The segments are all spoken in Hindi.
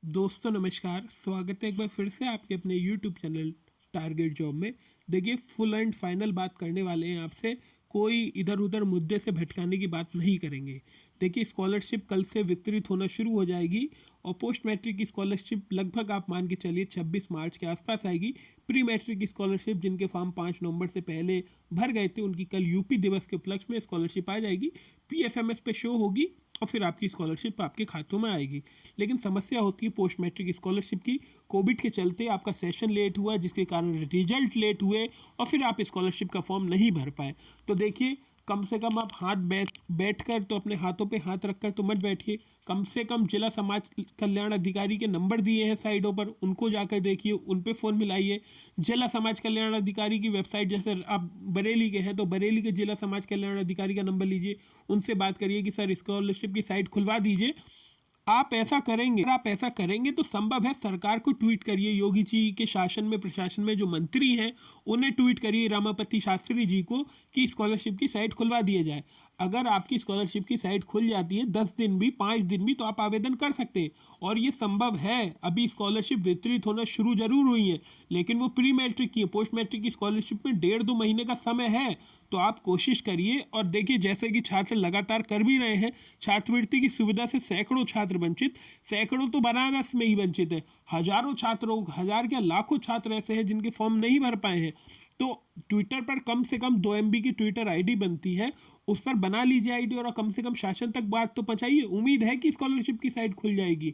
दोस्तों नमस्कार। स्वागत है एक बार फिर से आपके अपने यूट्यूब चैनल टारगेट जॉब में। देखिए, फुल एंड फाइनल बात करने वाले हैं आपसे। कोई इधर उधर मुद्दे से भटकाने की बात नहीं करेंगे। देखिए, स्कॉलरशिप कल से वितरित होना शुरू हो जाएगी और पोस्ट मैट्रिक की स्कॉलरशिप लगभग आप मान के चलिए 26 मार्च के आसपास आएगी। प्री मैट्रिक की स्कॉलरशिप जिनके फॉर्म 5 नवंबर से पहले भर गए थे उनकी कल यूपी दिवस के उपलक्ष्य में स्कॉलरशिप आ जाएगी। पीएफएमएस पे शो होगी और फिर आपकी स्कॉलरशिप आपके खातों में आएगी। लेकिन समस्या होती है पोस्ट मैट्रिक स्कॉलरशिप की। कोविड के चलते आपका सेशन लेट हुआ जिसके कारण रिजल्ट लेट हुए और फिर आप स्कॉलरशिप का फॉर्म नहीं भर पाए। तो देखिए, कम से कम आप हाथ बैठ कर तो अपने हाथों पे हाथ रखकर तो मत बैठिए। कम से कम जिला समाज कल्याण अधिकारी के नंबर दिए हैं साइडों पर, उनको जाकर देखिए, उन पे फ़ोन मिलाइए। जिला समाज कल्याण अधिकारी की वेबसाइट, जैसे आप बरेली के हैं तो बरेली के जिला समाज कल्याण अधिकारी का नंबर लीजिए, उनसे बात करिए कि सर स्कॉलरशिप की साइट खुलवा दीजिए। आप ऐसा करेंगे तो संभव है सरकार को ट्वीट करिए। योगी जी के शासन में, प्रशासन में जो मंत्री हैं उन्हें ट्वीट करिए, रमापति शास्त्री जी को, कि स्कॉलरशिप की साइट खुलवा दिया जाए। अगर आपकी स्कॉलरशिप की साइट खुल जाती है 10 दिन भी, 5 दिन भी, तो आप आवेदन कर सकते हैं और ये संभव है। अभी स्कॉलरशिप वितरित होना शुरू जरूर हुई है लेकिन वो प्री मैट्रिक की है। पोस्ट मैट्रिक की स्कॉलरशिप में 1.5-2 महीने का समय है। तो आप कोशिश करिए और देखिए, जैसे कि छात्र लगातार कर भी रहे हैं। छात्रवृत्ति की सुविधा से सैकड़ों छात्र वंचित, सैकड़ों तो बनारस में ही वंचित है। हजारों छात्रों, हजार क्या लाखों छात्र ऐसे हैं जिनके फॉर्म नहीं भर पाए हैं। तो ट्विटर पर कम से कम 2 MB की ट्विटर आईडी बनती है, उस पर बना लीजिए आईडी और कम से कम शासन तक बात तो पहुंचाइए। उम्मीद है कि स्कॉलरशिप की साइट खुल जाएगी।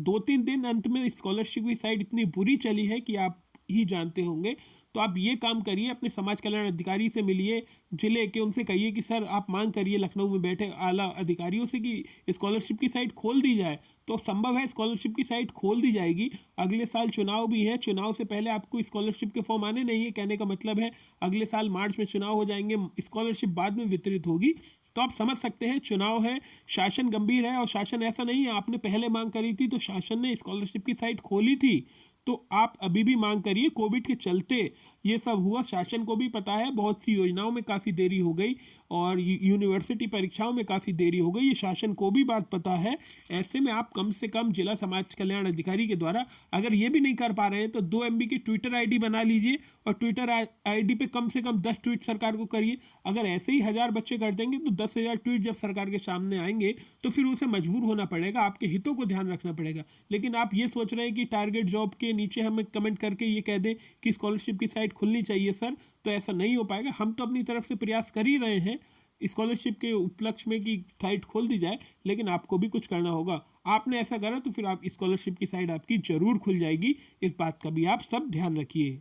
2-3 दिन अंत में स्कॉलरशिप की साइट इतनी बुरी चली है कि आप ही जानते होंगे। तो आप ये काम करिए, अपने समाज कल्याण अधिकारी से मिलिए, जिले के, उनसे कहिए कि सर आप मांग करिए लखनऊ में बैठे आला अधिकारियों से कि स्कॉलरशिप की साइट खोल दी जाए। तो संभव है स्कॉलरशिप की साइट खोल दी जाएगी। अगले साल चुनाव भी है, चुनाव से पहले आपको स्कॉलरशिप के फॉर्म आने नहीं है। कहने का मतलब है अगले साल मार्च में चुनाव हो जाएंगे, स्कॉलरशिप बाद में वितरित होगी। तो आप समझ सकते हैं चुनाव है, शासन गंभीर है और शासन ऐसा नहीं है आपने पहले मांग करी थी तो शासन ने स्कॉलरशिप की साइट खोली थी। तो आप अभी भी मांग करिए। कोविड के चलते ये सब हुआ, शासन को भी पता है। बहुत सी योजनाओं में काफ़ी देरी हो गई और यूनिवर्सिटी परीक्षाओं में काफ़ी देरी हो गई, ये शासन को भी बात पता है। ऐसे में आप कम से कम जिला समाज कल्याण अधिकारी के द्वारा, अगर ये भी नहीं कर पा रहे हैं तो 2 MB की ट्विटर आईडी बना लीजिए और ट्विटर आईडी पे कम से कम 10 ट्वीट सरकार को करिए। अगर ऐसे ही 1000 बच्चे कर देंगे तो 10,000 ट्वीट जब सरकार के सामने आएंगे तो फिर उसे मजबूर होना पड़ेगा, आपके हितों को ध्यान रखना पड़ेगा। लेकिन आप ये सोच रहे हैं कि टारगेट जॉब के नीचे हमें कमेंट करके ये कह दें कि स्कॉलरशिप की साइट खुलनी चाहिए सर, तो ऐसा नहीं हो पाएगा। हम तो अपनी तरफ से प्रयास कर ही रहे हैं स्कॉलरशिप के उपलक्ष्य में कि साइट खोल दी जाए, लेकिन आपको भी कुछ करना होगा। आपने ऐसा करा तो फिर आप स्कॉलरशिप की साइट आपकी जरूर खुल जाएगी। इस बात का भी आप सब ध्यान रखिए।